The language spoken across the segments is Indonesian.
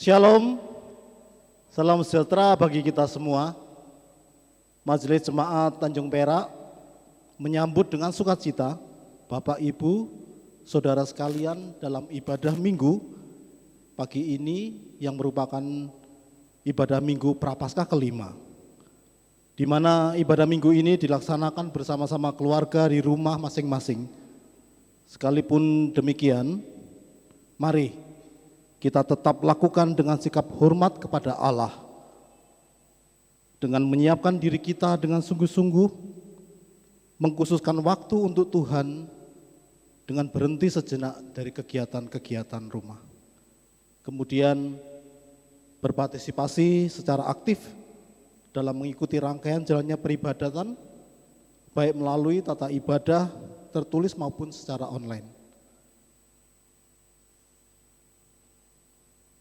Shalom, salam sejahtera bagi kita semua. Majelis Jemaat Tanjung Perak menyambut dengan sukacita Bapak Ibu, Saudara sekalian dalam ibadah Minggu pagi ini yang merupakan ibadah Minggu Prapaskah kelima, di mana ibadah Minggu ini dilaksanakan bersama-sama keluarga di rumah masing-masing. Sekalipun demikian, mari kita tetap lakukan dengan sikap hormat kepada Allah, dengan menyiapkan diri kita dengan sungguh-sungguh, mengkhususkan waktu untuk Tuhan, dengan berhenti sejenak dari kegiatan-kegiatan rumah. Kemudian berpartisipasi secara aktif dalam mengikuti rangkaian jalannya peribadatan, baik melalui tata ibadah tertulis maupun secara online.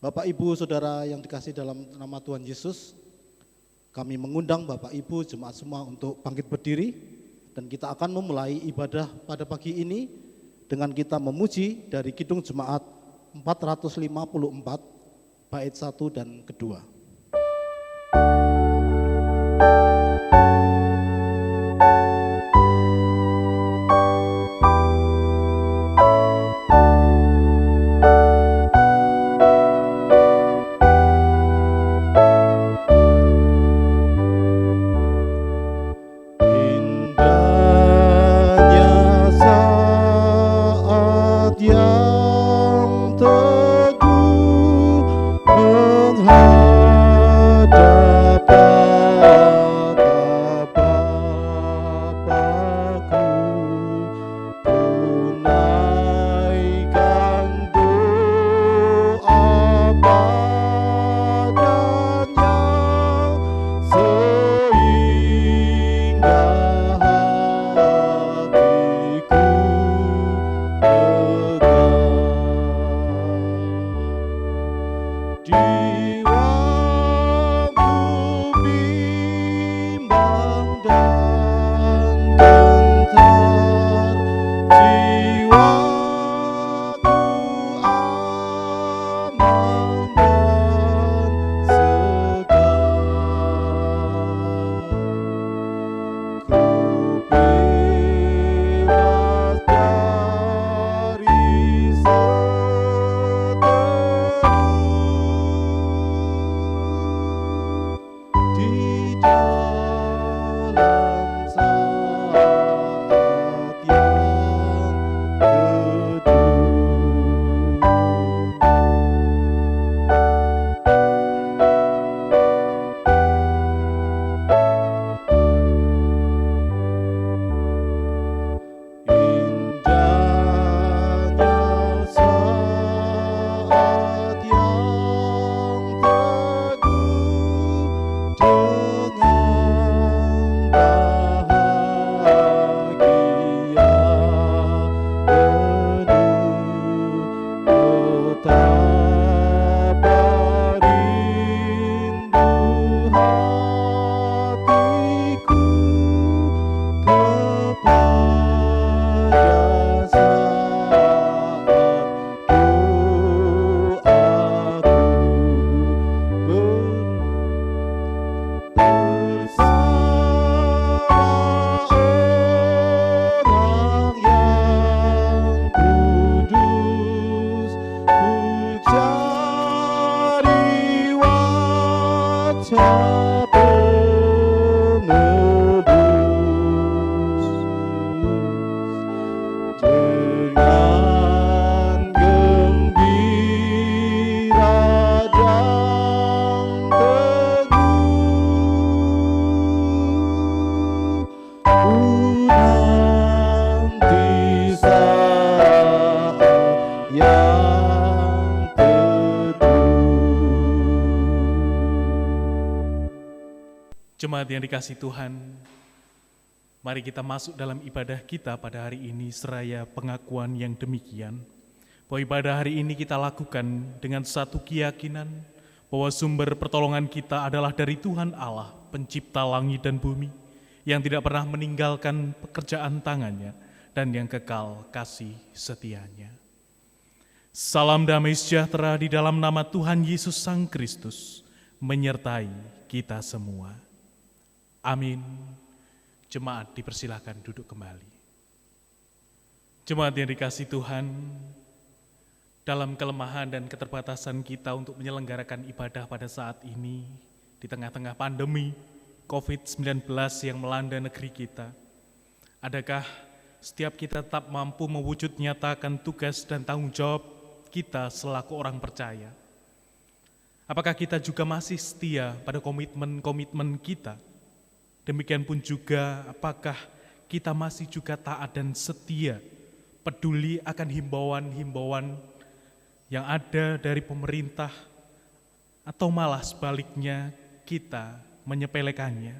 Bapak, Ibu, Saudara yang dikasihi dalam nama Tuhan Yesus, kami mengundang Bapak, Ibu, jemaat semua untuk bangkit berdiri dan kita akan memulai ibadah pada pagi ini dengan kita memuji dari Kidung Jemaat 454 bait 1 dan kedua. Jemaat yang dikasihi Tuhan, mari kita masuk dalam ibadah kita pada hari ini seraya pengakuan yang demikian, bahwa ibadah hari ini kita lakukan dengan satu keyakinan bahwa sumber pertolongan kita adalah dari Tuhan Allah, pencipta langit dan bumi, yang tidak pernah meninggalkan pekerjaan tangannya dan yang kekal kasih setianya. Salam damai sejahtera di dalam nama Tuhan Yesus Sang Kristus menyertai kita semua. Amin. Jemaat dipersilakan duduk kembali. Jemaat yang dikasihi Tuhan, dalam kelemahan dan keterbatasan kita untuk menyelenggarakan ibadah pada saat ini, di tengah-tengah pandemi COVID-19 yang melanda negeri kita, adakah setiap kita tetap mampu mewujud nyatakan tugas dan tanggung jawab kita selaku orang percaya? Apakah kita juga masih setia pada komitmen-komitmen kita? Demikian pun juga apakah kita masih juga taat dan setia, peduli akan himbauan-himbauan yang ada dari pemerintah, atau malah sebaliknya kita menyepelekannya?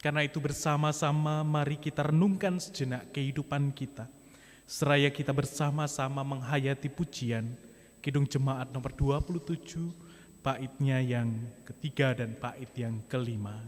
Karena itu bersama-sama mari kita renungkan sejenak kehidupan kita, seraya kita bersama-sama menghayati pujian Kidung Jemaat nomor 27, baitnya yang ketiga dan bait yang kelima.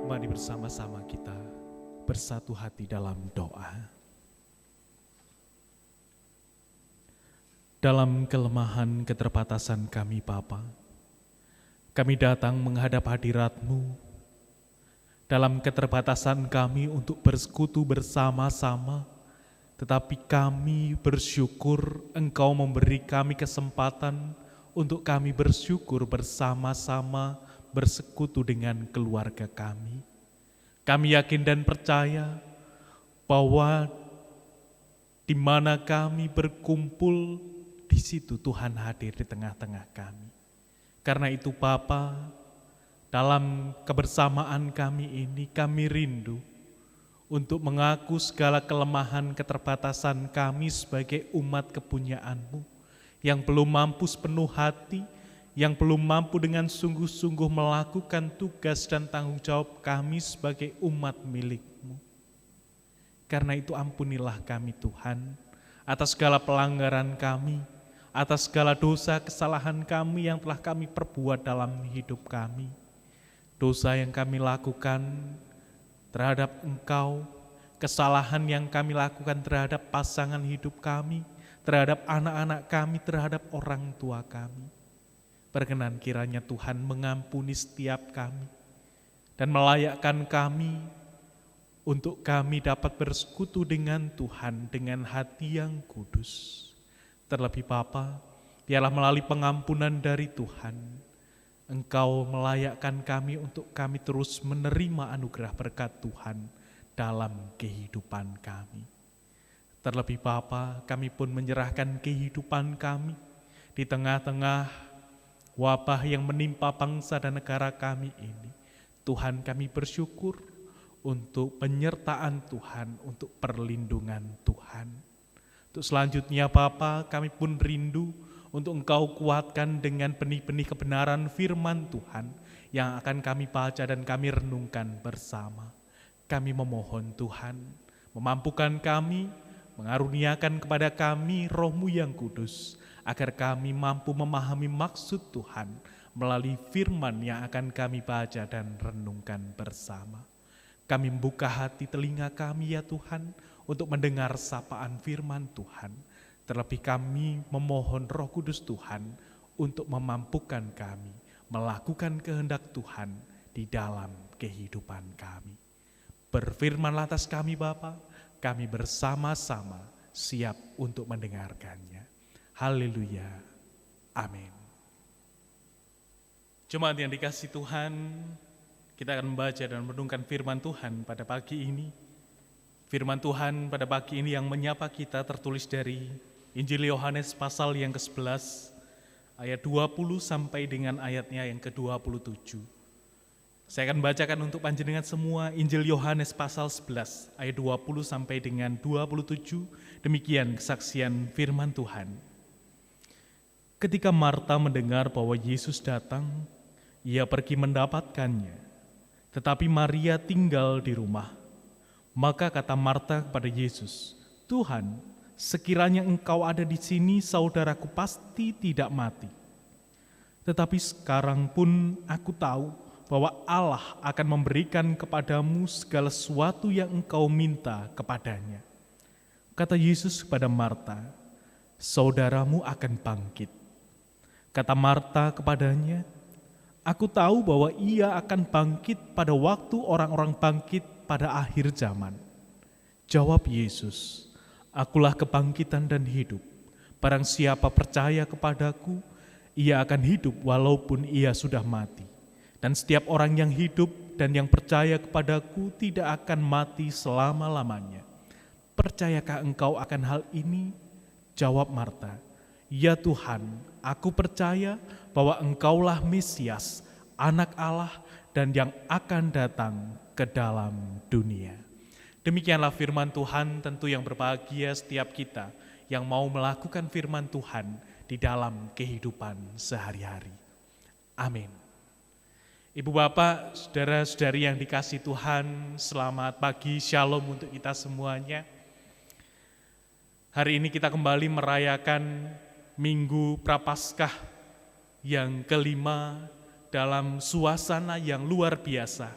Mari bersama-sama kita bersatu hati dalam doa. Dalam kelemahan keterbatasan kami Bapa, kami datang menghadap hadirat-Mu. Dalam keterbatasan kami untuk bersekutu bersama-sama, tetapi kami bersyukur Engkau memberi kami kesempatan untuk kami bersyukur bersama-sama bersekutu dengan keluarga kami. Kami yakin dan percaya bahwa di mana kami berkumpul, di situ Tuhan hadir di tengah-tengah kami. Karena itu Bapa, dalam kebersamaan kami ini kami rindu untuk mengaku segala kelemahan keterbatasan kami sebagai umat kepunyaan-Mu yang belum mampu sepenuh hati, yang belum mampu dengan sungguh-sungguh melakukan tugas dan tanggung jawab kami sebagai umat milik-Mu. Karena itu ampunilah kami Tuhan, atas segala pelanggaran kami, atas segala dosa kesalahan kami yang telah kami perbuat dalam hidup kami. Dosa yang kami lakukan terhadap Engkau, kesalahan yang kami lakukan terhadap pasangan hidup kami, terhadap anak-anak kami, terhadap orang tua kami. Berkenan kiranya Tuhan mengampuni setiap kami dan melayakkan kami untuk kami dapat bersekutu dengan Tuhan dengan hati yang kudus. Terlebih Bapa, biarlah melalui pengampunan dari Tuhan, Engkau melayakkan kami untuk kami terus menerima anugerah berkat Tuhan dalam kehidupan kami. Terlebih Bapa, kami pun menyerahkan kehidupan kami di tengah-tengah wabah yang menimpa bangsa dan negara kami ini. Tuhan, kami bersyukur untuk penyertaan Tuhan, untuk perlindungan Tuhan. Untuk selanjutnya Bapa, kami pun rindu untuk Engkau kuatkan dengan benih-benih kebenaran firman Tuhan yang akan kami baca dan kami renungkan bersama. Kami memohon Tuhan, memampukan kami, mengaruniakan kepada kami Roh-Mu yang kudus, agar kami mampu memahami maksud Tuhan melalui firman yang akan kami baca dan renungkan bersama. Kami membuka hati telinga kami ya Tuhan, untuk mendengar sapaan firman Tuhan. Terlebih kami memohon Roh Kudus Tuhan untuk memampukan kami melakukan kehendak Tuhan di dalam kehidupan kami. Berfirmanlah atas kami Bapa, kami bersama-sama siap untuk mendengarkannya. Haleluya. Amin. Jemaat yang dikasihi Tuhan, kita akan membaca dan merenungkan firman Tuhan pada pagi ini. Firman Tuhan pada pagi ini yang menyapa kita tertulis dari Injil Yohanes pasal yang ke-11, ayat 20 sampai dengan ayatnya yang ke-27. Saya akan bacakan untuk panjenengan semua Injil Yohanes pasal 11, ayat 20 sampai dengan 27, demikian kesaksian firman Tuhan. Ketika Marta mendengar bahwa Yesus datang, ia pergi mendapatkannya, tetapi Maria tinggal di rumah. Maka kata Marta kepada Yesus, "Tuhan, sekiranya Engkau ada di sini, saudaraku pasti tidak mati. Tetapi sekarang pun aku tahu bahwa Allah akan memberikan kepadamu segala sesuatu yang engkau minta kepadanya." Kata Yesus kepada Marta, "Saudaramu akan bangkit." Kata Marta kepadanya, "Aku tahu bahwa ia akan bangkit pada waktu orang-orang bangkit pada akhir zaman." Jawab Yesus, "Akulah kebangkitan dan hidup. Barang siapa percaya kepadaku, ia akan hidup walaupun ia sudah mati. Dan setiap orang yang hidup dan yang percaya kepadaku tidak akan mati selama-lamanya. Percayakah engkau akan hal ini?" Jawab Marta, "Ya Tuhan, aku percaya bahwa Engkaulah Mesias, Anak Allah, dan yang akan datang ke dalam dunia." Demikianlah firman Tuhan, tentu yang berbahagia setiap kita yang mau melakukan firman Tuhan di dalam kehidupan sehari-hari. Amin. Ibu Bapak, saudara-saudari yang dikasihi Tuhan, selamat pagi, shalom untuk kita semuanya. Hari ini kita kembali merayakan Minggu Prapaskah yang kelima dalam suasana yang luar biasa,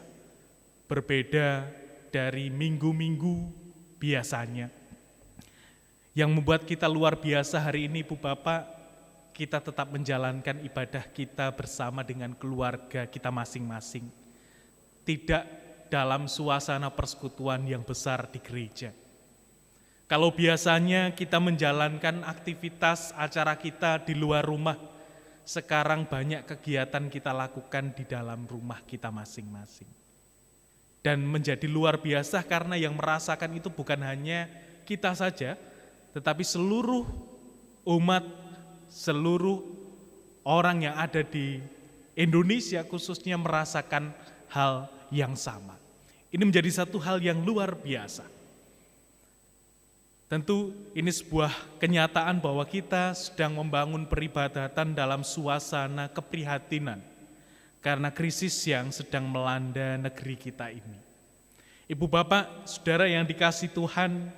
berbeda dari minggu-minggu biasanya. Yang membuat kita luar biasa hari ini, Ibu Bapak, kita tetap menjalankan ibadah kita bersama dengan keluarga kita masing-masing. Tidak dalam suasana persekutuan yang besar di gereja. Kalau biasanya kita menjalankan aktivitas acara kita di luar rumah, sekarang banyak kegiatan kita lakukan di dalam rumah kita masing-masing. Dan menjadi luar biasa karena yang merasakan itu bukan hanya kita saja, tetapi seluruh umat, seluruh orang yang ada di Indonesia khususnya merasakan hal yang sama. Ini menjadi satu hal yang luar biasa. Tentu ini sebuah kenyataan bahwa kita sedang membangun peribadatan dalam suasana keprihatinan karena krisis yang sedang melanda negeri kita ini. Ibu Bapak, saudara yang dikasihi Tuhan,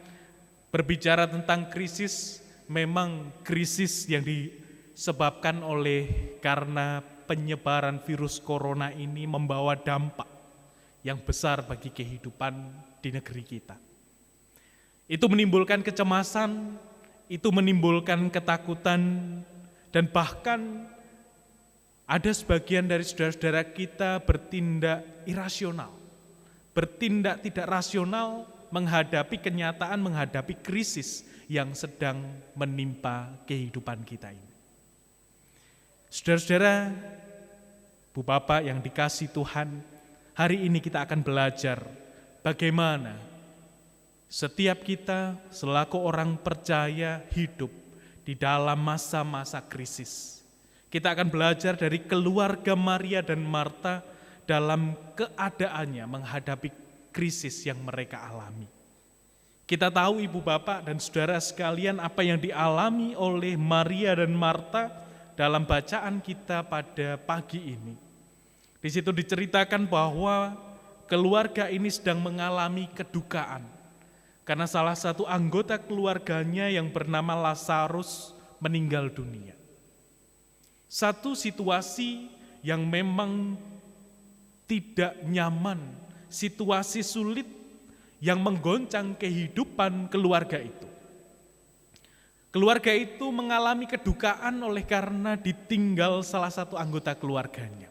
berbicara tentang krisis, memang krisis yang disebabkan oleh karena penyebaran virus corona ini membawa dampak yang besar bagi kehidupan di negeri kita. Itu menimbulkan kecemasan, itu menimbulkan ketakutan, dan bahkan ada sebagian dari saudara-saudara kita bertindak irasional, bertindak tidak rasional menghadapi kenyataan, menghadapi krisis yang sedang menimpa kehidupan kita ini. Saudara-saudara, Bu Bapak yang dikasihi Tuhan, hari ini kita akan belajar bagaimana setiap kita selaku orang percaya hidup di dalam masa-masa krisis. Kita akan belajar dari keluarga Maria dan Marta dalam keadaannya menghadapi krisis yang mereka alami. Kita tahu Ibu Bapak dan Saudara sekalian apa yang dialami oleh Maria dan Marta dalam bacaan kita pada pagi ini. Di situ diceritakan bahwa keluarga ini sedang mengalami kedukaan karena salah satu anggota keluarganya yang bernama Lazarus meninggal dunia. Satu situasi yang memang tidak nyaman, situasi sulit yang menggoncang kehidupan keluarga itu. Keluarga itu mengalami kedukaan oleh karena ditinggal salah satu anggota keluarganya.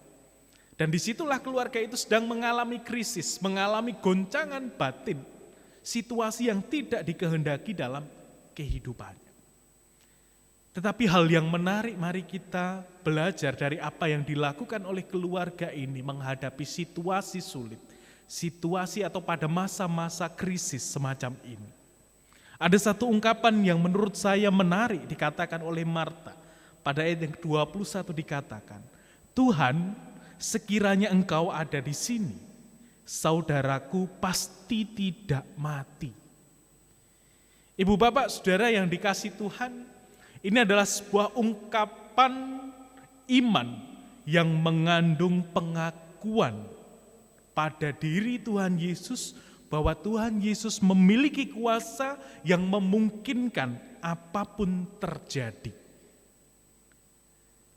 Dan disitulah keluarga itu sedang mengalami krisis, mengalami goncangan batin, situasi yang tidak dikehendaki dalam kehidupannya. Tetapi hal yang menarik, mari kita belajar dari apa yang dilakukan oleh keluarga ini menghadapi situasi sulit, situasi atau pada masa-masa krisis semacam ini. Ada satu ungkapan yang menurut saya menarik dikatakan oleh Marta. Pada ayat yang ke-21 dikatakan, Tuhan, sekiranya Engkau ada di sini, saudaraku pasti tidak mati. Ibu Bapak Saudara yang dikasihi Tuhan, ini adalah sebuah ungkapan iman yang mengandung pengakuan pada diri Tuhan Yesus bahwa Tuhan Yesus memiliki kuasa yang memungkinkan apapun terjadi.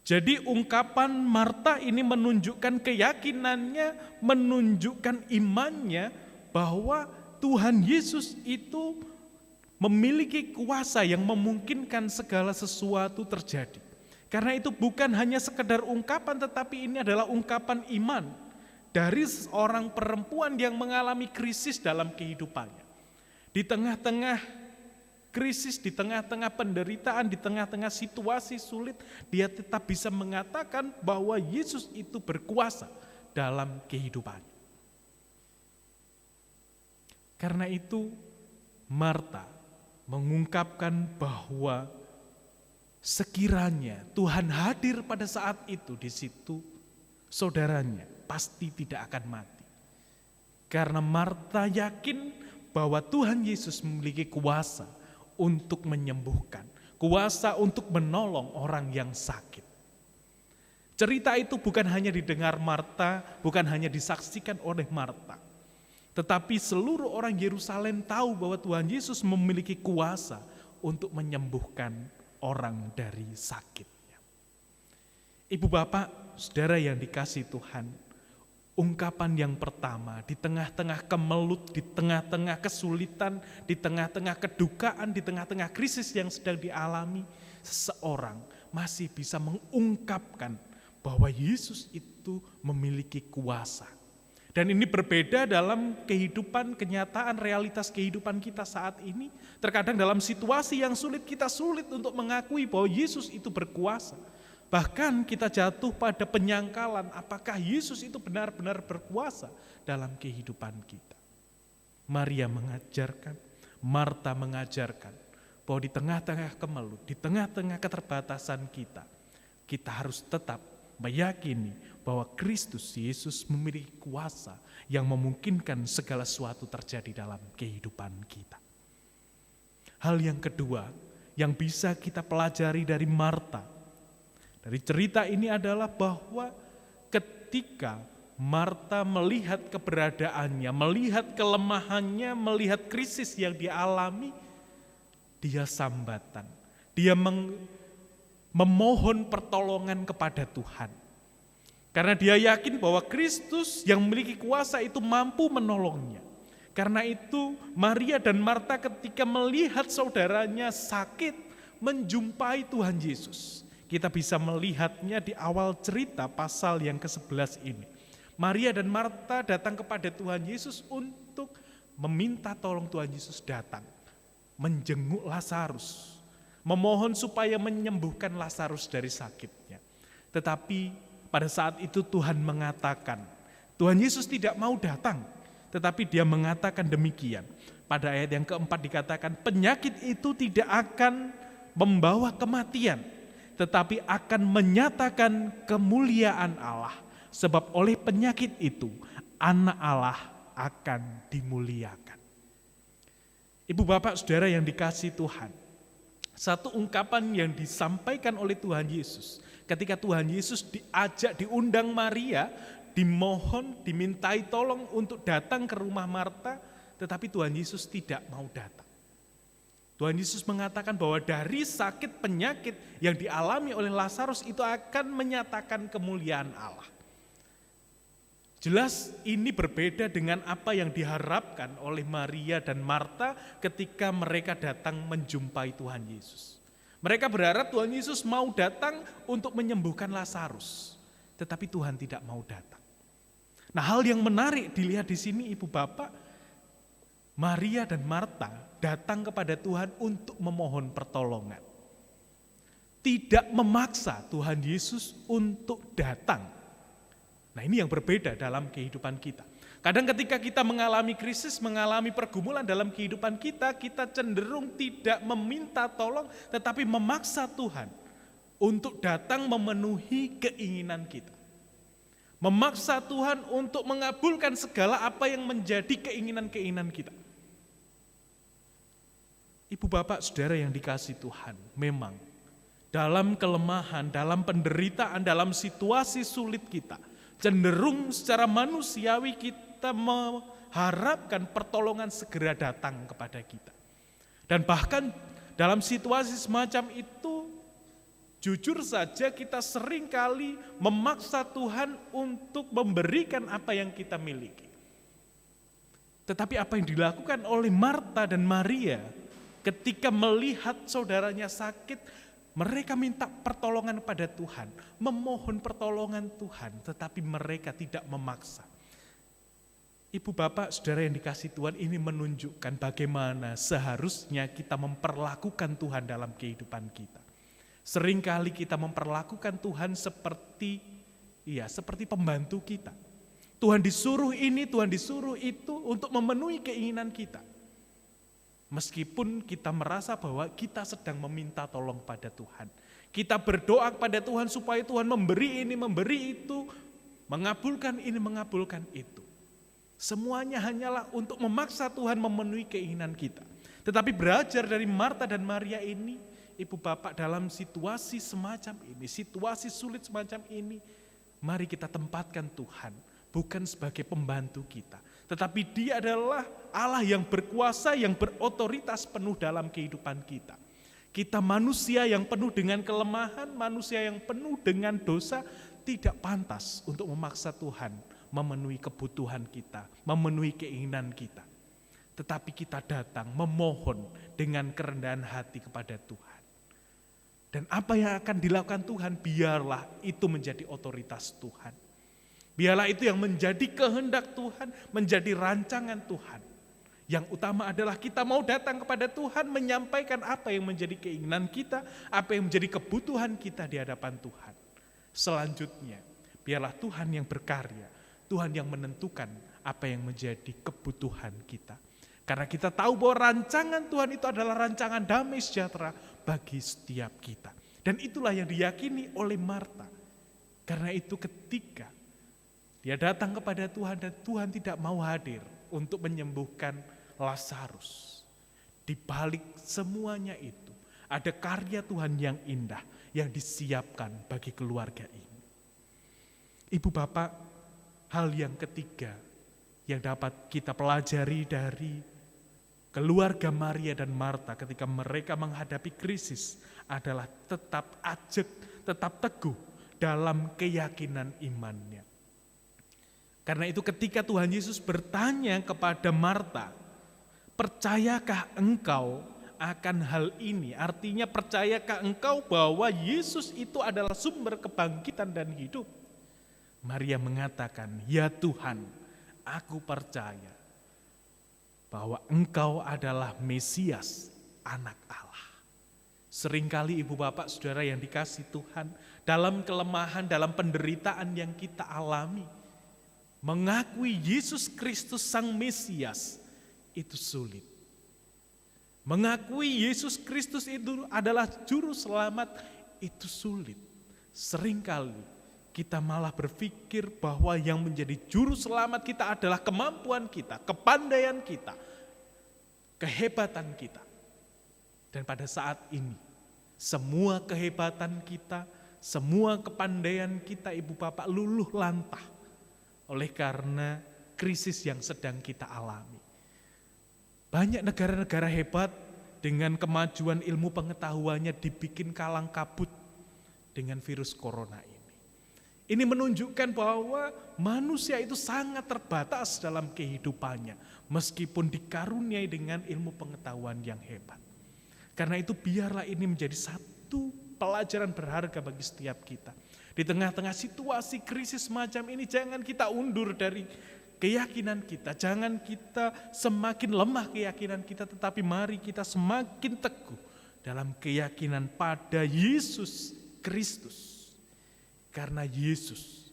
Jadi ungkapan Marta ini menunjukkan keyakinannya, menunjukkan imannya bahwa Tuhan Yesus itu memiliki kuasa yang memungkinkan segala sesuatu terjadi. Karena itu bukan hanya sekedar ungkapan, tetapi ini adalah ungkapan iman dari seorang perempuan yang mengalami krisis dalam kehidupannya. Di tengah-tengah krisis, di tengah-tengah penderitaan, di tengah-tengah situasi sulit, dia tetap bisa mengatakan bahwa Yesus itu berkuasa dalam kehidupannya. Karena itu Marta mengungkapkan bahwa sekiranya Tuhan hadir pada saat itu di situ, saudaranya pasti tidak akan mati. Karena Marta yakin bahwa Tuhan Yesus memiliki kuasa untuk menyembuhkan, kuasa untuk menolong orang yang sakit. Cerita itu bukan hanya didengar Marta, bukan hanya disaksikan oleh Marta, tetapi seluruh orang Yerusalem tahu bahwa Tuhan Yesus memiliki kuasa untuk menyembuhkan orang dari sakitnya. Ibu Bapak, Saudara yang dikasihi Tuhan, ungkapan yang pertama di tengah-tengah kemelut, di tengah-tengah kesulitan, di tengah-tengah kedukaan, di tengah-tengah krisis yang sedang dialami, seseorang masih bisa mengungkapkan bahwa Yesus itu memiliki kuasa. Dan ini berbeda dalam kehidupan, kenyataan, realitas kehidupan kita saat ini. Terkadang dalam situasi yang sulit, kita sulit untuk mengakui bahwa Yesus itu berkuasa. Bahkan kita jatuh pada penyangkalan apakah Yesus itu benar-benar berkuasa dalam kehidupan kita. Maria mengajarkan, Marta mengajarkan bahwa di tengah-tengah kemelut, di tengah-tengah keterbatasan kita harus tetap meyakini bahwa Kristus Yesus memiliki kuasa yang memungkinkan segala sesuatu terjadi dalam kehidupan kita. Hal yang kedua yang bisa kita pelajari dari Marta, dari cerita ini adalah bahwa ketika Marta melihat keberadaannya, melihat kelemahannya, melihat krisis yang dialami, dia sambatan, dia memohon pertolongan kepada Tuhan. Karena dia yakin bahwa Kristus yang memiliki kuasa itu mampu menolongnya. Karena itu Maria dan Marta ketika melihat saudaranya sakit, menjumpai Tuhan Yesus. Kita bisa melihatnya di awal cerita pasal yang ke-11 ini. Maria dan Marta datang kepada Tuhan Yesus untuk meminta tolong Tuhan Yesus datang, menjenguk Lazarus, memohon supaya menyembuhkan Lazarus dari sakitnya. Tetapi pada saat itu Tuhan mengatakan, Tuhan Yesus tidak mau datang, tetapi dia mengatakan demikian. Pada ayat yang keempat dikatakan, penyakit itu tidak akan membawa kematian, tetapi akan menyatakan kemuliaan Allah. Sebab oleh penyakit itu, anak Allah akan dimuliakan. Ibu bapak saudara yang dikasihi Tuhan, satu ungkapan yang disampaikan oleh Tuhan Yesus, ketika Tuhan Yesus diundang Maria, dimohon, dimintai tolong untuk datang ke rumah Marta, tetapi Tuhan Yesus tidak mau datang. Tuhan Yesus mengatakan bahwa dari sakit penyakit yang dialami oleh Lazarus itu akan menyatakan kemuliaan Allah. Jelas ini berbeda dengan apa yang diharapkan oleh Maria dan Marta ketika mereka datang menjumpai Tuhan Yesus. Mereka berharap Tuhan Yesus mau datang untuk menyembuhkan Lazarus, tetapi Tuhan tidak mau datang. Nah, hal yang menarik dilihat di sini Ibu Bapak, Maria dan Marta datang kepada Tuhan untuk memohon pertolongan. Tidak memaksa Tuhan Yesus untuk datang. Nah, ini yang berbeda dalam kehidupan kita. Kadang ketika kita mengalami krisis, mengalami pergumulan dalam kehidupan kita, kita cenderung tidak meminta tolong, tetapi memaksa Tuhan untuk datang memenuhi keinginan kita. Memaksa Tuhan untuk mengabulkan segala apa yang menjadi keinginan-keinginan kita. Ibu bapak saudara yang dikasihi Tuhan, memang dalam kelemahan, dalam penderitaan, dalam situasi sulit kita, cenderung secara manusiawi kita mengharapkan pertolongan segera datang kepada kita. Dan bahkan dalam situasi semacam itu, jujur saja kita seringkali memaksa Tuhan untuk memberikan apa yang kita miliki. Tetapi apa yang dilakukan oleh Marta dan Maria ketika melihat saudaranya sakit, mereka minta pertolongan pada Tuhan, memohon pertolongan Tuhan, tetapi mereka tidak memaksa. Ibu bapak saudara yang dikasihi Tuhan, ini menunjukkan bagaimana seharusnya kita memperlakukan Tuhan dalam kehidupan kita. Seringkali kita memperlakukan Tuhan seperti pembantu kita. Tuhan disuruh ini, Tuhan disuruh itu untuk memenuhi keinginan kita. Meskipun kita merasa bahwa kita sedang meminta tolong pada Tuhan. Kita berdoa kepada Tuhan supaya Tuhan memberi ini, memberi itu, mengabulkan ini, mengabulkan itu. Semuanya hanyalah untuk memaksa Tuhan memenuhi keinginan kita. Tetapi belajar dari Marta dan Maria ini, Ibu Bapak, dalam situasi semacam ini, situasi sulit semacam ini, mari kita tempatkan Tuhan bukan sebagai pembantu kita, tetapi Dia adalah Allah yang berkuasa, yang berotoritas penuh dalam kehidupan kita. Kita manusia yang penuh dengan kelemahan, manusia yang penuh dengan dosa, tidak pantas untuk memaksa Tuhan memenuhi kebutuhan kita, memenuhi keinginan kita. Tetapi kita datang memohon dengan kerendahan hati kepada Tuhan. Dan apa yang akan dilakukan Tuhan, biarlah itu menjadi otoritas Tuhan. Biarlah itu yang menjadi kehendak Tuhan, menjadi rancangan Tuhan. Yang utama adalah kita mau datang kepada Tuhan, menyampaikan apa yang menjadi keinginan kita, apa yang menjadi kebutuhan kita di hadapan Tuhan. Selanjutnya, biarlah Tuhan yang berkarya, Tuhan yang menentukan apa yang menjadi kebutuhan kita. Karena kita tahu bahwa rancangan Tuhan itu adalah rancangan damai sejahtera bagi setiap kita. Dan itulah yang diyakini oleh Marta. Karena itu ketika dia datang kepada Tuhan dan Tuhan tidak mau hadir untuk menyembuhkan Lazarus. Di balik semuanya itu ada karya Tuhan yang indah yang disiapkan bagi keluarga ini. Ibu bapak, hal yang ketiga yang dapat kita pelajari dari keluarga Maria dan Marta ketika mereka menghadapi krisis adalah tetap ajak, tetap teguh dalam keyakinan imannya. Karena itu ketika Tuhan Yesus bertanya kepada Marta, percayakah engkau akan hal ini? Artinya percayakah engkau bahwa Yesus itu adalah sumber kebangkitan dan hidup? Maria mengatakan, "Ya Tuhan, aku percaya bahwa Engkau adalah Mesias, Anak Allah." Seringkali ibu bapak saudara yang dikasih Tuhan, dalam kelemahan, dalam penderitaan yang kita alami, mengakui Yesus Kristus Sang Mesias itu sulit. Mengakui Yesus Kristus itu adalah juru selamat itu sulit. Seringkali kita malah berpikir bahwa yang menjadi juru selamat kita adalah kemampuan kita, kepandaian kita, kehebatan kita. Dan pada saat ini, semua kehebatan kita, semua kepandaian kita ibu bapak luluh lantah oleh karena krisis yang sedang kita alami. Banyak negara-negara hebat dengan kemajuan ilmu pengetahuannya dibikin kalang kabut dengan virus corona ini. Ini menunjukkan bahwa manusia itu sangat terbatas dalam kehidupannya meskipun dikaruniai dengan ilmu pengetahuan yang hebat. Karena itu biarlah ini menjadi satu pelajaran berharga bagi setiap kita. Di tengah-tengah situasi krisis semacam ini jangan kita undur dari keyakinan kita. Jangan kita semakin lemah keyakinan kita, tetapi mari kita semakin teguh dalam keyakinan pada Yesus Kristus. Karena Yesus,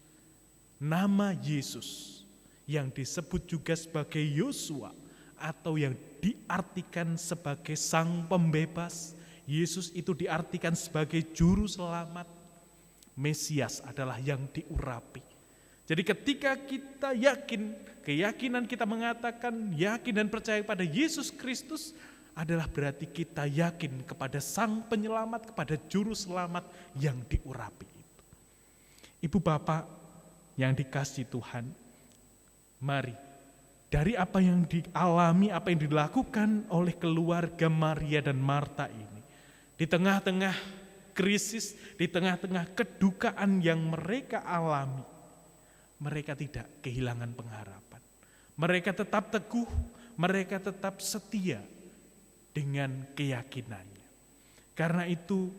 nama Yesus yang disebut juga sebagai Yosua atau yang diartikan sebagai Sang Pembebas, Yesus itu diartikan sebagai Juru Selamat, Mesias adalah yang diurapi. Jadi ketika kita yakin, keyakinan kita mengatakan yakin dan percaya pada Yesus Kristus adalah berarti kita yakin kepada Sang Penyelamat, kepada Juru Selamat yang diurapi itu. Ibu bapak yang dikasihi Tuhan, mari dari apa yang dialami, apa yang dilakukan oleh keluarga Maria dan Marta ini, di tengah-tengah krisis, di tengah-tengah kedukaan yang mereka alami, mereka tidak kehilangan pengharapan. Mereka tetap teguh, mereka tetap setia dengan keyakinannya. Karena itu,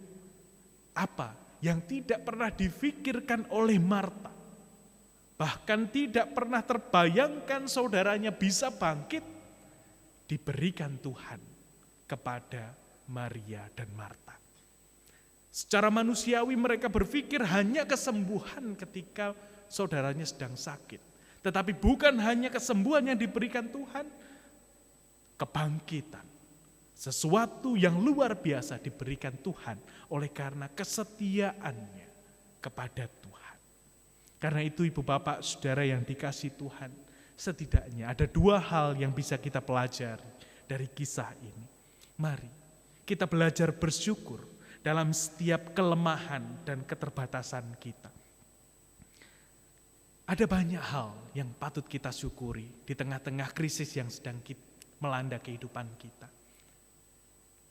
apa yang tidak pernah difikirkan oleh Marta, bahkan tidak pernah terbayangkan saudaranya bisa bangkit, diberikan Tuhan kepada Maria dan Marta. Secara manusiawi mereka berpikir hanya kesembuhan ketika saudaranya sedang sakit. Tetapi bukan hanya kesembuhan yang diberikan Tuhan, kebangkitan. Sesuatu yang luar biasa diberikan Tuhan oleh karena kesetiaannya kepada Tuhan. Karena itu ibu bapak saudara yang dikasihi Tuhan, setidaknya ada dua hal yang bisa kita pelajari dari kisah ini. Mari kita belajar bersyukur dalam setiap kelemahan dan keterbatasan kita. Ada banyak hal yang patut kita syukuri di tengah-tengah krisis yang sedang melanda kehidupan kita.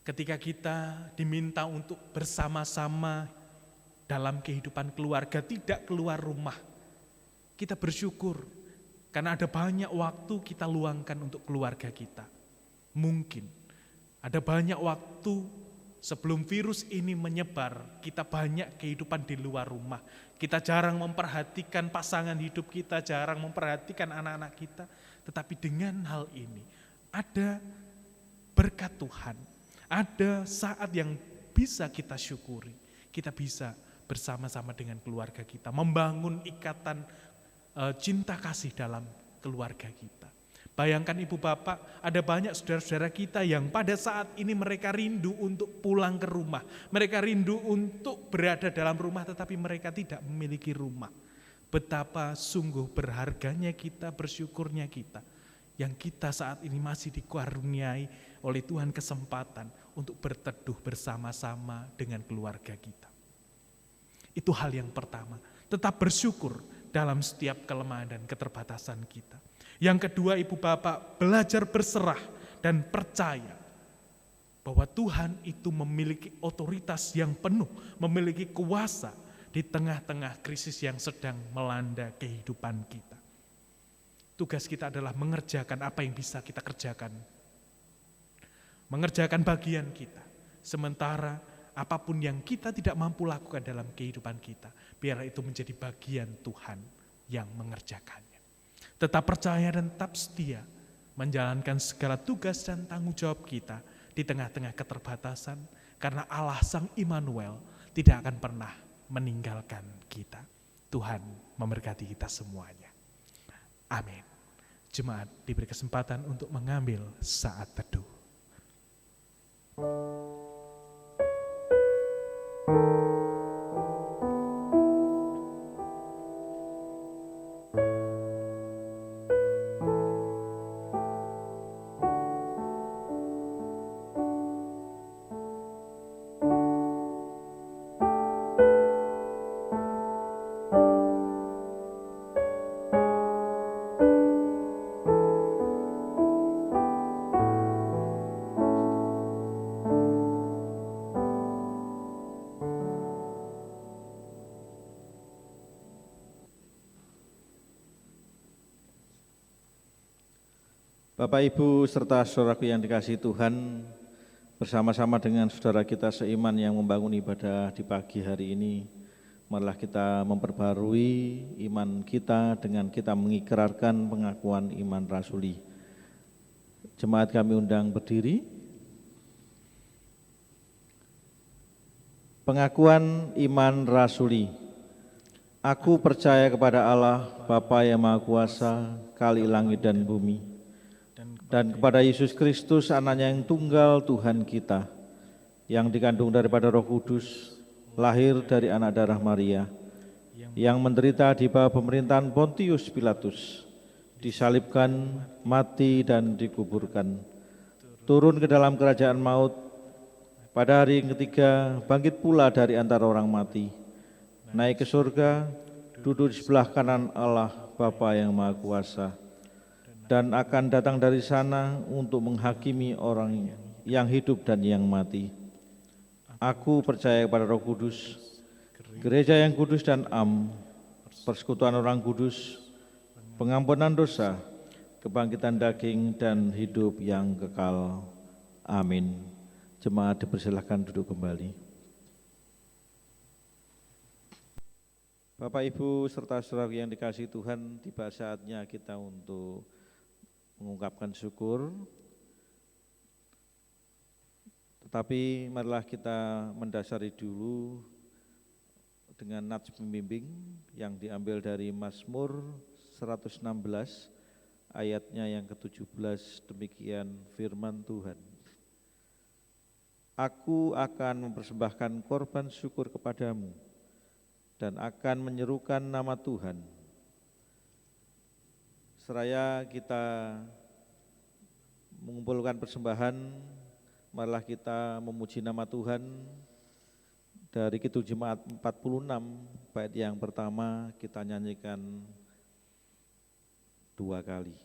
Ketika kita diminta untuk bersama-sama dalam kehidupan keluarga, tidak keluar rumah, kita bersyukur karena ada banyak waktu kita luangkan untuk keluarga kita. Mungkin ada banyak waktu sebelum virus ini menyebar, kita banyak kehidupan di luar rumah. Kita jarang memperhatikan pasangan hidup kita, jarang memperhatikan anak-anak kita. Tetapi dengan hal ini, ada berkat Tuhan, ada saat yang bisa kita syukuri. Kita bisa bersama-sama dengan keluarga kita, membangun ikatan cinta kasih dalam keluarga kita. Bayangkan ibu bapak, ada banyak saudara-saudara kita yang pada saat ini mereka rindu untuk pulang ke rumah. Mereka rindu untuk berada dalam rumah tetapi mereka tidak memiliki rumah. Betapa sungguh berharganya kita, bersyukurnya kita. Yang kita saat ini masih dikaruniai oleh Tuhan kesempatan untuk berteduh bersama-sama dengan keluarga kita. Itu hal yang pertama, tetap bersyukur dalam setiap kelemahan dan keterbatasan kita. Yang kedua ibu bapak, belajar berserah dan percaya bahwa Tuhan itu memiliki otoritas yang penuh, memiliki kuasa di tengah-tengah krisis yang sedang melanda kehidupan kita. Tugas kita adalah mengerjakan apa yang bisa kita kerjakan. Mengerjakan bagian kita. Sementara apapun yang kita tidak mampu lakukan dalam kehidupan kita, biarlah itu menjadi bagian Tuhan yang mengerjakannya. Tetap percaya dan tetap setia menjalankan segala tugas dan tanggung jawab kita di tengah-tengah keterbatasan, karena Allah Sang Immanuel tidak akan pernah meninggalkan kita. Tuhan memberkati kita semuanya. Amin. Jemaat diberi kesempatan untuk mengambil saat teduh. Bapak, Ibu, serta saudaraku yang dikasihi Tuhan, bersama-sama dengan saudara kita seiman yang membangun ibadah di pagi hari ini, marilah kita memperbarui iman kita dengan kita mengikrarkan pengakuan iman rasuli. Jemaat kami undang berdiri. Pengakuan iman rasuli. Aku percaya kepada Allah, Bapa yang Maha Kuasa, Kali langit dan bumi, dan kepada Yesus Kristus, Anaknya yang tunggal Tuhan kita, yang dikandung daripada Roh Kudus, lahir dari anak darah Maria, yang menderita di bawah pemerintahan Pontius Pilatus, disalibkan, mati dan dikuburkan, turun ke dalam kerajaan maut, pada hari yang ketiga bangkit pula dari antara orang mati, naik ke surga, duduk di sebelah kanan Allah Bapa yang Maha Kuasa, dan akan datang dari sana untuk menghakimi orang yang hidup dan yang mati. Aku percaya kepada Roh Kudus, gereja yang kudus dan am, persekutuan orang kudus, pengampunan dosa, kebangkitan daging, dan hidup yang kekal. Amin. Jemaat dipersilakan duduk kembali. Bapak, Ibu, serta saudara yang dikasihi Tuhan, tiba saatnya kita untuk mengungkapkan syukur, tetapi marilah kita mendasari dulu dengan nats pembimbing yang diambil dari Mazmur 116 ayatnya yang ke-17. Demikian firman Tuhan. Aku akan mempersembahkan korban syukur kepadamu dan akan menyerukan nama Tuhan. Seraya kita mengumpulkan persembahan, marilah kita memuji nama Tuhan. Dari Kidung Jemaat 46, bait yang pertama kita nyanyikan 2 kali.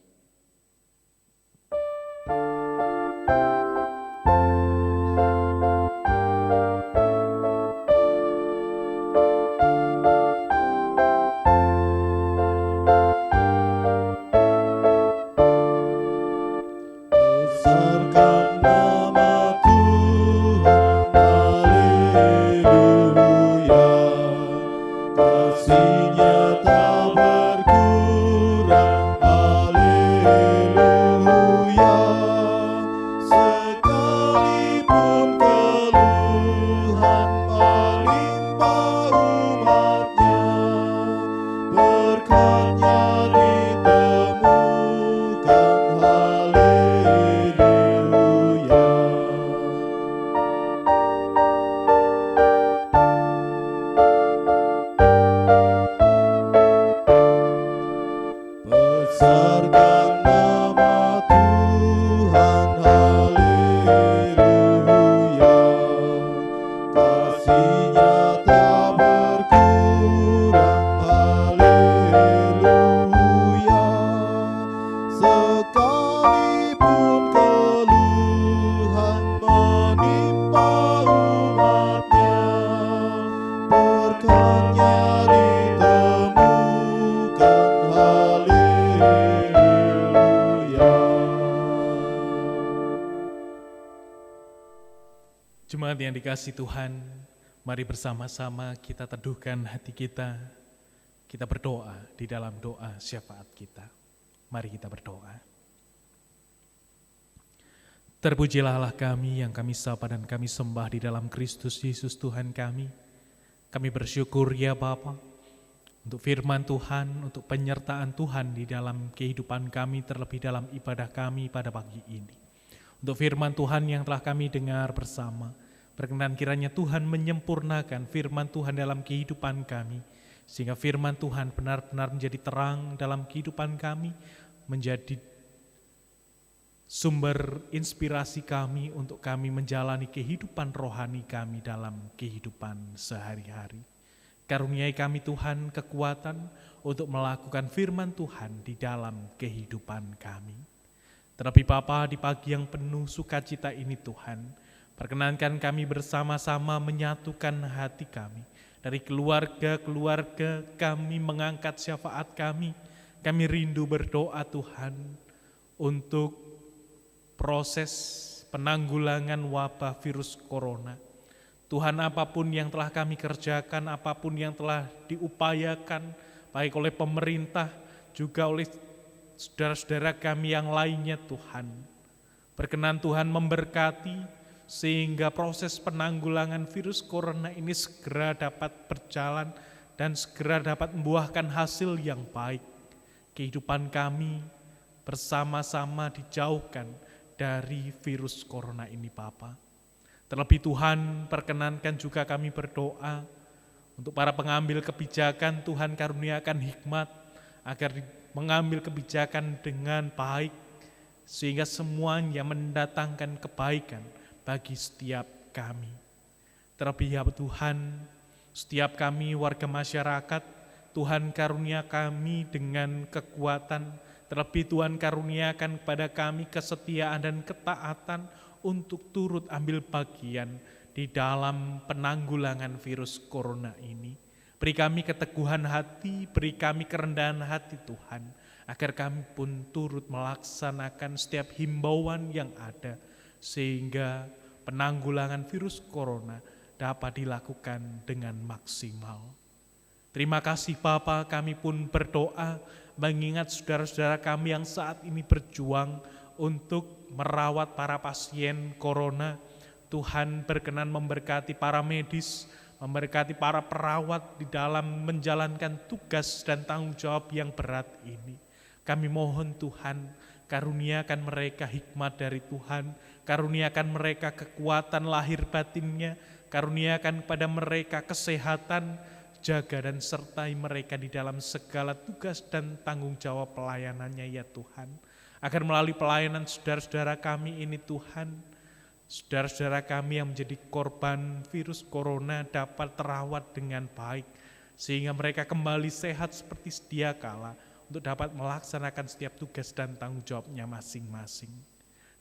Jemaat yang dikasihi Tuhan, mari bersama-sama kita teduhkan hati kita Kita berdoa di dalam doa syafaat kita. Mari kita berdoa. Terpujilah Allah kami yang kami sapa dan kami sembah di dalam Kristus Yesus Tuhan kami. Kami bersyukur ya Bapa untuk firman Tuhan, untuk penyertaan Tuhan di dalam kehidupan kami, terlebih dalam ibadah kami pada pagi ini. Untuk firman Tuhan yang telah kami dengar bersama, berkenan kiranya Tuhan menyempurnakan firman Tuhan dalam kehidupan kami, sehingga firman Tuhan benar-benar menjadi terang dalam kehidupan kami, menjadi sumber inspirasi kami untuk kami menjalani kehidupan rohani kami dalam kehidupan sehari-hari. Karuniai kami Tuhan kekuatan untuk melakukan firman Tuhan di dalam kehidupan kami. Terlebih Bapa, di pagi yang penuh sukacita ini Tuhan, perkenankan kami bersama-sama menyatukan hati kami. Dari keluarga-keluarga kami mengangkat syafaat kami. Kami rindu berdoa Tuhan untuk proses penanggulangan wabah virus corona. Tuhan, apapun yang telah kami kerjakan, apapun yang telah diupayakan, baik oleh pemerintah, juga oleh saudara-saudara kami yang lainnya Tuhan. Berkenan Tuhan memberkati, sehingga proses penanggulangan virus corona ini segera dapat berjalan dan segera dapat membuahkan hasil yang baik. Kehidupan kami bersama-sama dijauhkan dari virus corona ini Bapa. Terlebih Tuhan, perkenankan juga kami berdoa untuk para pengambil kebijakan. Tuhan karuniakan hikmat agar mengambil kebijakan dengan baik, sehingga semuanya mendatangkan kebaikan bagi setiap kami. Terlebih ya Tuhan, setiap kami warga masyarakat, Tuhan karunia kami dengan kekuatan, terlebih Tuhan karuniakan kepada kami kesetiaan dan ketaatan untuk turut ambil bagian di dalam penanggulangan virus corona ini. Beri kami keteguhan hati, beri kami kerendahan hati Tuhan, agar kami pun turut melaksanakan setiap himbauan yang ada, sehingga penanggulangan virus corona dapat dilakukan dengan maksimal. Terima kasih Bapa, kami pun berdoa mengingat saudara-saudara kami yang saat ini berjuang untuk merawat para pasien corona. Tuhan berkenan memberkati para medis, memberkati para perawat di dalam menjalankan tugas dan tanggung jawab yang berat ini. Kami mohon Tuhan, karuniakan mereka hikmat dari Tuhan, karuniakan mereka kekuatan lahir batinnya, karuniakan kepada mereka kesehatan, jaga dan sertai mereka di dalam segala tugas dan tanggung jawab pelayanannya ya Tuhan. Agar melalui pelayanan saudara-saudara kami ini Tuhan, saudara-saudara kami yang menjadi korban virus corona dapat terawat dengan baik, sehingga mereka kembali sehat seperti sedia kala untuk dapat melaksanakan setiap tugas dan tanggung jawabnya masing-masing.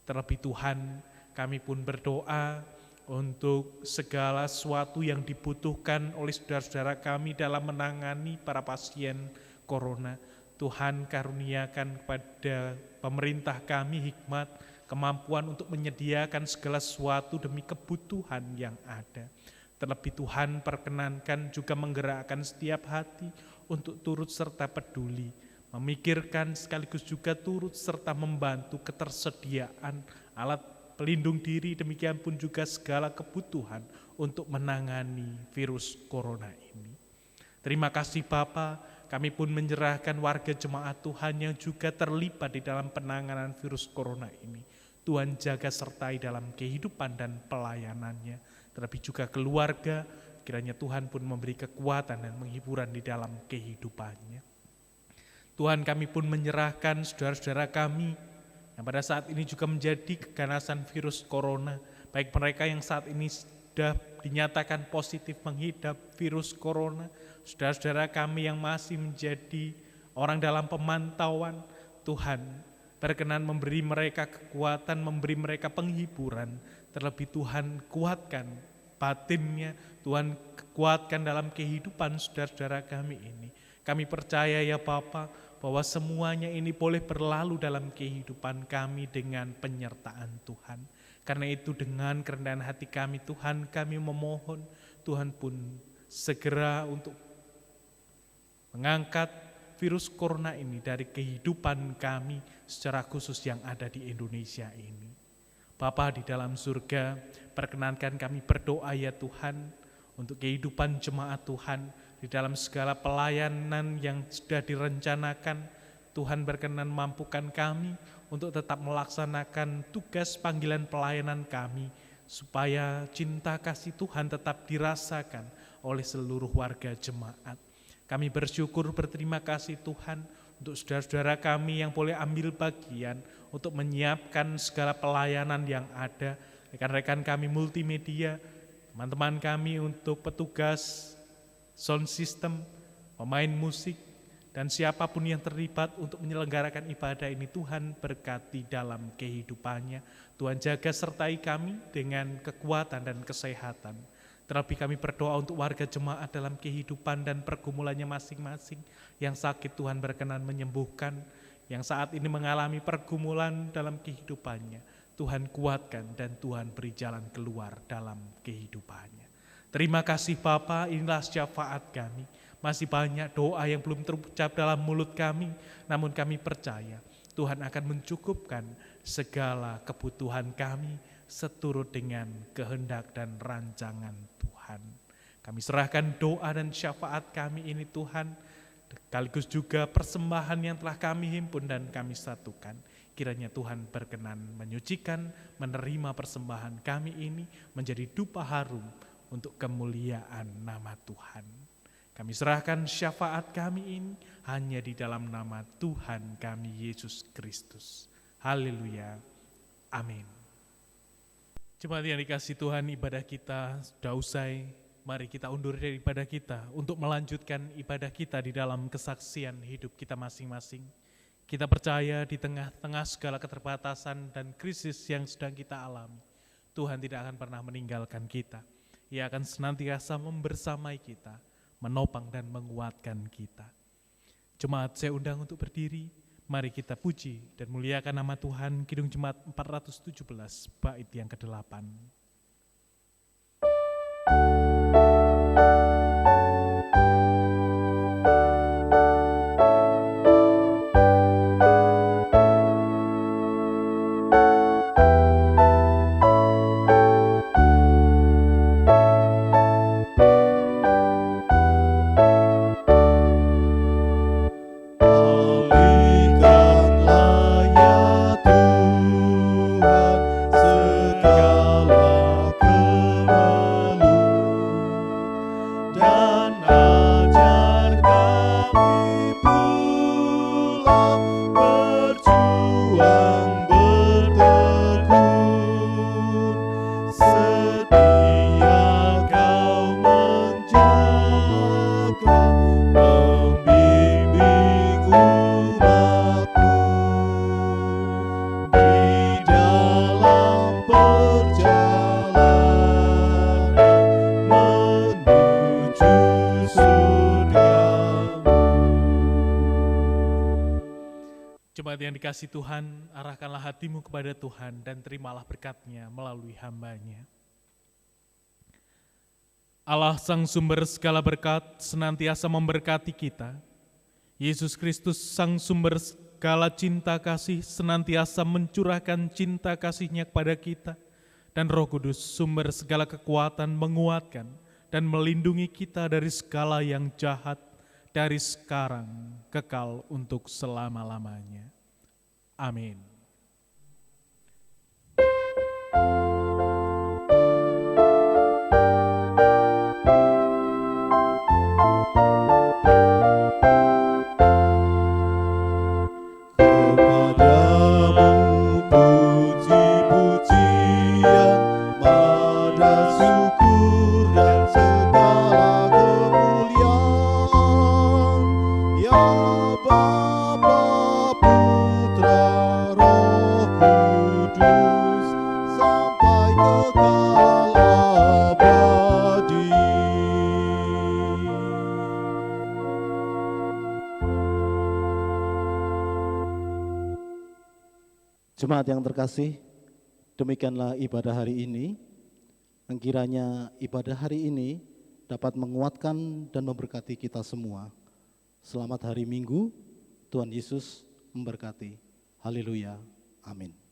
Terlebih Tuhan, kami pun berdoa untuk segala sesuatu yang dibutuhkan oleh saudara-saudara kami dalam menangani para pasien corona. Tuhan karuniakan kepada pemerintah kami hikmat, kemampuan untuk menyediakan segala sesuatu demi kebutuhan yang ada. Terlebih Tuhan perkenankan juga menggerakkan setiap hati untuk turut serta peduli, memikirkan sekaligus juga turut serta membantu ketersediaan alat pelindung diri, demikian pun juga segala kebutuhan untuk menangani virus corona ini. Terima kasih Bapa, kami pun menyerahkan warga jemaat Tuhan yang juga terlibat di dalam penanganan virus corona ini. Tuhan jaga sertai dalam kehidupan dan pelayanannya, terlebih juga keluarga, kiranya Tuhan pun memberi kekuatan dan menghiburan di dalam kehidupannya. Tuhan, kami pun menyerahkan saudara-saudara kami yang pada saat ini juga menjadi keganasan virus corona, baik mereka yang saat ini sudah dinyatakan positif menghidap virus corona, saudara-saudara kami yang masih menjadi orang dalam pemantauan, Tuhan berkenan memberi mereka kekuatan, memberi mereka penghiburan, terlebih Tuhan kuatkan batinnya, Tuhan kuatkan dalam kehidupan saudara-saudara kami ini. Kami percaya ya Bapa, bahwa semuanya ini boleh berlalu dalam kehidupan kami dengan penyertaan Tuhan. Karena itu dengan kerendahan hati kami Tuhan, kami memohon Tuhan pun segera untuk mengangkat virus corona ini dari kehidupan kami secara khusus yang ada di Indonesia ini. Bapa di dalam surga, perkenankan kami berdoa ya Tuhan, untuk kehidupan jemaat Tuhan, di dalam segala pelayanan yang sudah direncanakan, Tuhan berkenan mampukan kami untuk tetap melaksanakan tugas panggilan pelayanan kami, supaya cinta kasih Tuhan tetap dirasakan oleh seluruh warga jemaat. Kami bersyukur berterima kasih Tuhan untuk saudara-saudara kami yang boleh ambil bagian untuk menyiapkan segala pelayanan yang ada, rekan-rekan kami multimedia, teman-teman kami untuk petugas sound system, pemain musik, dan siapapun yang terlibat untuk menyelenggarakan ibadah ini. Tuhan berkati dalam kehidupannya. Tuhan jaga sertai kami dengan kekuatan dan kesehatan. Terlebih kami berdoa untuk warga jemaat dalam kehidupan dan pergumulannya masing-masing. Yang sakit Tuhan berkenan menyembuhkan, yang saat ini mengalami pergumulan dalam kehidupannya, Tuhan kuatkan dan Tuhan beri jalan keluar dalam kehidupannya. Terima kasih Bapa, inilah syafaat kami. Masih banyak doa yang belum terucap dalam mulut kami, namun kami percaya Tuhan akan mencukupkan segala kebutuhan kami seturut dengan kehendak dan rancangan Tuhan. Kami serahkan doa dan syafaat kami ini Tuhan, sekaligus juga persembahan yang telah kami himpun dan kami satukan. Kiranya Tuhan berkenan menyucikan, menerima persembahan kami ini menjadi dupa harum untuk kemuliaan nama Tuhan. Kami serahkan syafaat kami ini hanya di dalam nama Tuhan kami Yesus Kristus. Haleluya. Amin. Jemaat yang dikasihi Tuhan, ibadah kita sudah usai. Mari kita undur dari ibadah kita untuk melanjutkan ibadah kita di dalam kesaksian hidup kita masing-masing. Kita percaya di tengah-tengah segala keterbatasan dan krisis yang sedang kita alami, Tuhan tidak akan pernah meninggalkan kita. Ia akan senantiasa membersamai kita, menopang dan menguatkan kita. Jemaat, saya undang untuk berdiri. Mari kita puji dan muliakan nama Tuhan. Kidung Jemaat 417, bait yang ke-8. Jemaat yang dikasihi Tuhan, arahkanlah hatimu kepada Tuhan dan terimalah berkat-Nya melalui hamba-Nya. Allah Sang Sumber segala berkat senantiasa memberkati kita. Yesus Kristus Sang Sumber segala cinta kasih senantiasa mencurahkan cinta kasih-Nya kepada kita. Dan Roh Kudus sumber segala kekuatan menguatkan dan melindungi kita dari segala yang jahat, dari sekarang kekal untuk selama-lamanya. Amin. Jemaat yang terkasih, demikianlah ibadah hari ini. Yang kiranya ibadah hari ini dapat menguatkan dan memberkati kita semua, Selamat hari Minggu, Tuhan Yesus memberkati. Haleluya, amin.